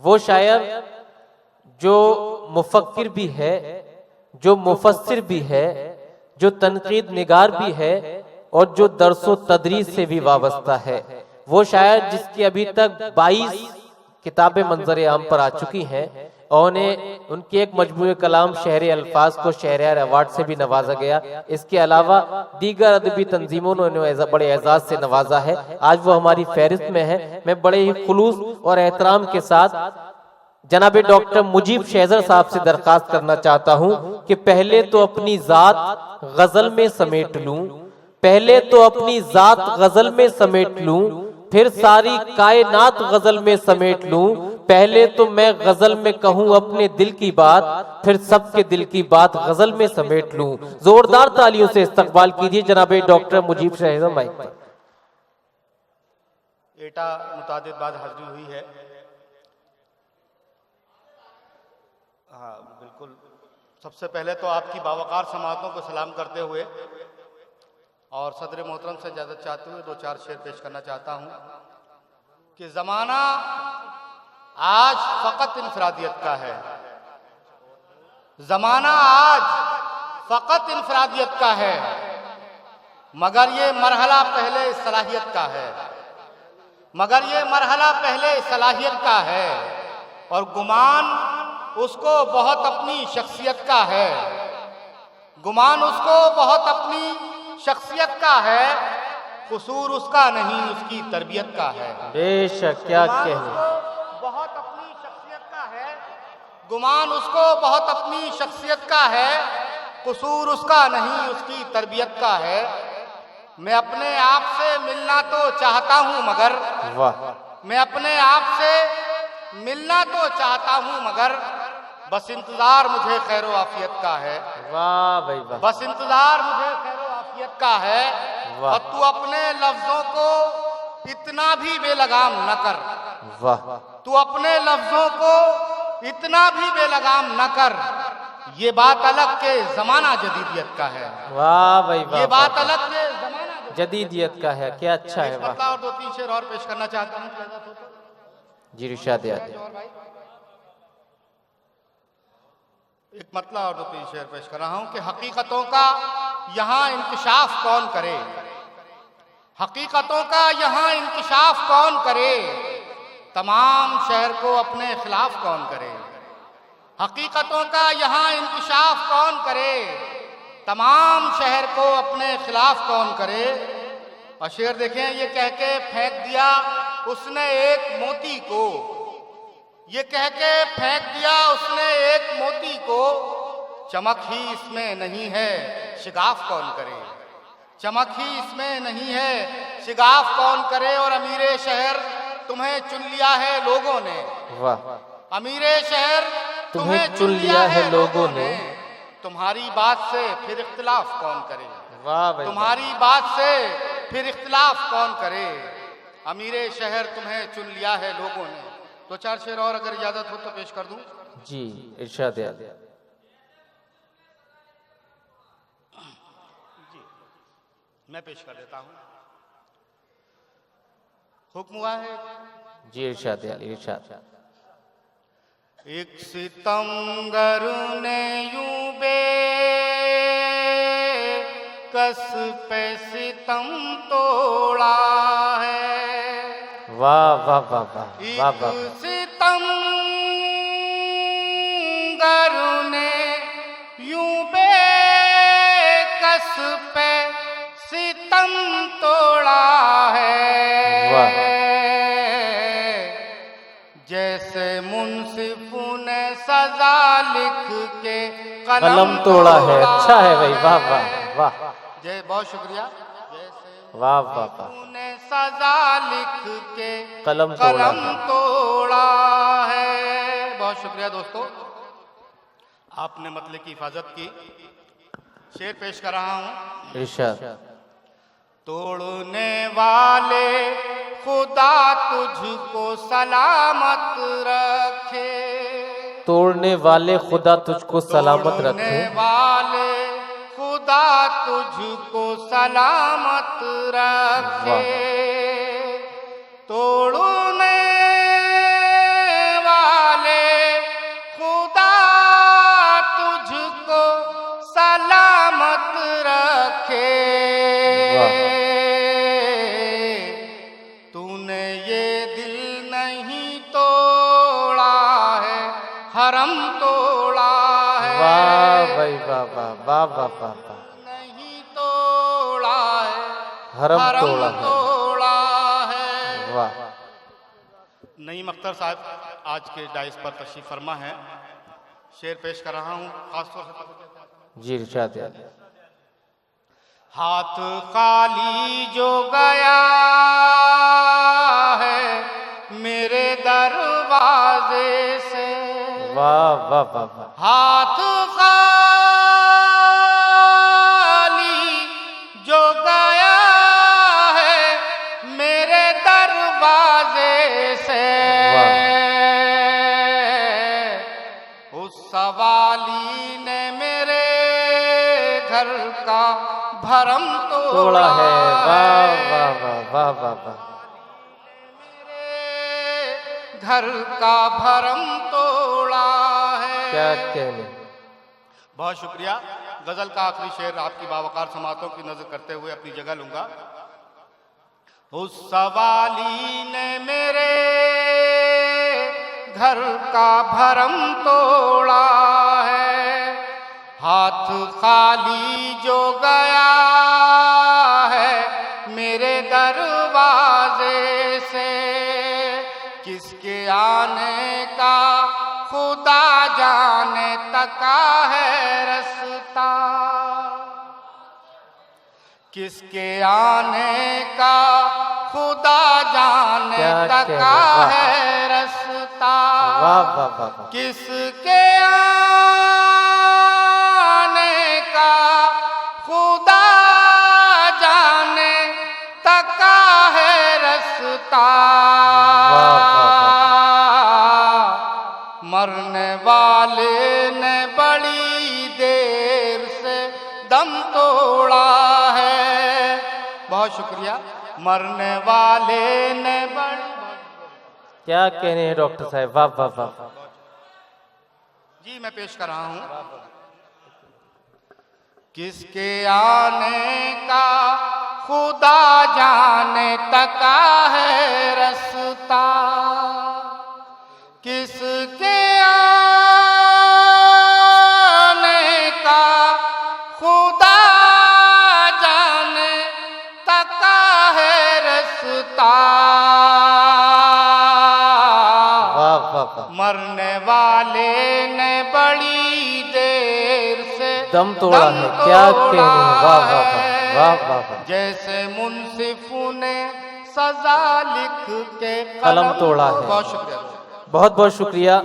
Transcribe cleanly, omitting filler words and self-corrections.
वो शायर जो मुफक्किर भी है, जो मुफस्सिर भी है, जो तनकीद निगार भी है और जो दरसो तदरीस से भी वाबस्ता है। वो शायर जिसकी अभी तक 22 किताबें मंजर आम पर आ चुकी हैं और उन्हें उनके एक मजमूए कलाम शहर अल्फाज को शहरयार अवार्ड से भी नवाजा गया। इसके अलावा दीगर अदबी तंजीमों ने उन्हें बड़े एजाज से नवाजा है। आज वो हमारी फहरिस्त में है। मैं बड़े ही खुलूस और एहतराम के साथ जनाब डॉक्टर मुजीब शहजर साहब से दरखास्त करना चाहता हूं कि पहले तो अपनी जात गजल में समेट लूं, पहले तो अपनी जात गजल में समेट लूं, फिर सारी कायनात गजल में समेट लूं। पहले तो मैं गजल में कहूं अपने दिल की बात, फिर सबके दिल की बात गजल में समेट लूं। जोरदार तालियों से इस्तकबाल कीजिए जनाब डॉक्टर मुजीब शहजर माइक पर। एटा मुतादिद बाद हाजिरी हुई है। हाँ बिल्कुल, सबसे पहले तो आपकी बावकार समातों को सलाम करते हुए और सदर मोहतरम से इजाज़त चाहते हुए 2-4 शेर पेश करना चाहता हूँ कि ज़माना आज फ़कत इनफरादियत का है, ज़माना आज फ़कत इनफरादियत का है, मगर ये मरहला पहले सलाहियत का है, मगर ये मरहला पहले सलाहियत का है और गुमान उसको बहुत अपनी शख्सियत का है, गुमान उसको बहुत अपनी शख्सियत का है, कसूर उसका नहीं उसकी तरबियत का है। बेशक, क्या कहने, बहुत अपनी शख्सियत का है, गुमान उसको बहुत अपनी शख्सियत का है, कसूर उसका नहीं उसकी तरबियत का है। मैं अपने आप से मिलना तो चाहता हूँ मगर, मैं अपने आप से मिलना तो चाहता हूँ मगर बस इंतजार मुझे खैरो आफियत का है। वाह भाई वाह, बस इंतजार मुझे खैरो आफियत का है। और तू अपने लफ्जों को इतना भी बेलगाम न कर, वाह, तू अपने लफ्जों को इतना भी बेलगाम न कर, ये बात अलग के जमाना जदीदियत का है। वाह भाई वाह, ये बात अलग के जमाना जदीदियत का है। क्या अच्छा है, वाह। और 2-3 शेर और पेश करना चाहता हूँ जी इरशाद। एक मतला और 2-3 शेर पेश कर रहा हूं कि हकीकतों का यहाँ इंकिशाफ कौन करे, हकीकतों का यहाँ इंकिशाफ कौन करे, तमाम शहर को अपने खिलाफ कौन करे, हकीकतों का यहाँ इंकिशाफ कौन करे, तमाम शहर को अपने खिलाफ कौन करे। और शेर देखें, ये कह के फेंक दिया उसने एक मोती को, ये कह के फेंक दिया उसने एक मोती को, चमक ही इसमें नहीं है शिगाफ कौन करे, चमक ही इसमें नहीं है शिगाफ कौन करे। और अमीरे शहर तुम्हें चुन लिया है लोगों ने, वाह, अमीरे शहर तुम्हें चुन लिया है लोगों ने, तुम्हारी बात से फिर इख्तिलाफ कौन करे, वाह भाई, तुम्हारी बात से फिर इख्तिलाफ कौन करे। अमीरे शहर तुम्हें चुन लिया है लोगों ने। 2-4 शेर और अगर इजाजत हो तो पेश कर दूं। जी इरशाद। जी मैं पेश कर देता हूं, हुक्म हुआ है। जी इरशाद इरशाद। एक सितमगर ने यूं कस पे सितम तोड़ा है, वाह वाह वाह वाह वाह वाह, सितमगर ने यूं कस पे सितम तोड़ा है, वाह, जैसे मुंसिफ ने सजा लिख के कलम तोड़ा है। अच्छा है भाई, वाह वाह वाह, जय, बहुत शुक्रिया। जैसे वाह वाह वाह, ने सजा लिख के कलम तोड़ा है। बहुत शुक्रिया दोस्तों, आपने मतले की हिफाजत की। शेर पेश कर रहा हूं। इरशाद। तोड़ने वाले खुदा तुझको सलामत रखे, तोड़ने वाले खुदा तुझको सलामत रखे, वाले खुदा तुझको सलामत रखे, तोड़ने वाले भरम तोड़ा है। वाह भाई वाह वाह वाह वाह वाह वाह। नहीं तोड़ा है, हरम भरम तोड़ा है। है। वाह। नईम अख्तर साहब आज के डाइस पर तशरीफ फरमा है। शेर पेश कर रहा हूँ खासतौर से। जी इरशाद है। हाथ खाली जो गया है मेरे दरवाजे से। वाह वाह वाह वाह। हाथ खाली जो गया है मेरे दरवाजे से। उस सवाली ने मेरे घर का भरम तोड़ा है। वाह वाह वाह वाह वाह वाह। मेरे घर का भरम तोड़ा है। क्या कहने। बहुत शुक्रिया। गजल का आखिरी शेर आपकी बावकार समातों की नजर करते हुए अपनी जगह लूंगा। उस सवाली ने मेरे घर का भरम तोड़ा है। हाथ खाली जो गया है मेरे दरवाजे से। किसके आने का खुदा जाने तका है रास्ता। किसके आने का खुदा जाने तका है रास्ता। वाह वाह वाह वाह। किसके आने का खुदा जाने तका है रास्ता। मरने वाले ने बड़ी देर से दम तोड़ा है। बहुत शुक्रिया। मरने वाले ने बड़ी। क्या कहने हैं डॉक्टर साहब। वाह वाह वाह। जी मैं पेश कर रहा हूं। किसके आने का खुदा जाने तका है रास्ता। किसके आने का खुदा जाने तका है रास्ता। वाह वाह वाह। मरने वाले ने बड़ी देर से दम तोड़ा है। क्या कहने हैं। वाह वाह वाह वाह वाह वाह। जैसे मुंसिफों ने सजा लिख के कलम तोड़ा है। बहुत शुक्रिया। बहुत बहुत शुक्रिया।